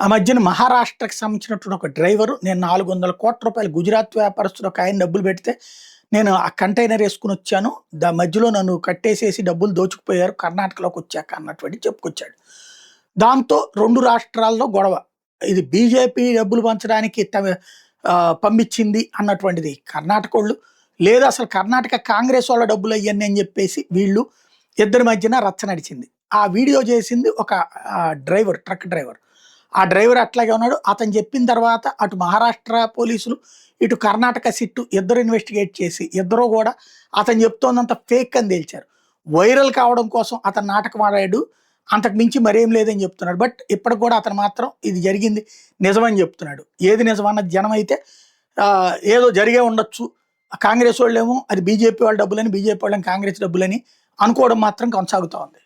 ఆ మధ్యన మహారాష్ట్రకి సంబంధించినటువంటి ఒక డ్రైవరు నేను 400 కోట్ల రూపాయలు గుజరాత్ వ్యాపారస్తుడు ఒక ఆయన డబ్బులు పెడితే నేను ఆ కంటైనర్ వేసుకుని వచ్చాను. మధ్యలో నన్ను కట్టేసేసి డబ్బులు దోచుకుపోయారు కర్ణాటకలోకి వచ్చాక అన్నటువంటి చెప్పుకొచ్చాడు. దాంతో 2 రాష్ట్రాల్లో గొడవ. ఇది బీజేపీ డబ్బులు పంచడానికి పంపించింది అన్నటువంటిది కర్ణాటకోళ్ళు. లేదా అసలు కర్ణాటక కాంగ్రెస్ వాళ్ళ డబ్బులు అయ్యని అని చెప్పేసి వీళ్ళు ఇద్దరి మధ్యన రచ్చ నడిచింది. ఆ వీడియో చేసింది ఒక డ్రైవర్, ట్రక్ డ్రైవర్. ఆ డ్రైవర్ అట్లాగే ఉన్నాడు. అతను చెప్పిన తర్వాత అటు మహారాష్ట్ర పోలీసులు, ఇటు కర్ణాటక సిట్టు ఇద్దరు ఇన్వెస్టిగేట్ చేసి ఇద్దరు కూడా అతను చెప్తోందంత ఫేక్ అని తేల్చారు. వైరల్ కావడం కోసం అతను నాటకం ఆడాడు, అంతకు మించి మరేం లేదని చెప్తున్నాడు. బట్ ఇప్పటికి కూడా అతను మాత్రం ఇది జరిగింది నిజమని చెప్తున్నాడు. ఏది నిజమన్నది జనం అయితే ఏదో జరిగే ఉండొచ్చు, కాంగ్రెస్ వాళ్ళేమో అది బీజేపీ వాళ్ళ డబ్బులని, బీజేపీ వాళ్ళని కాంగ్రెస్ డబ్బులని అనుకోవడం మాత్రం కొనసాగుతూ ఉంది.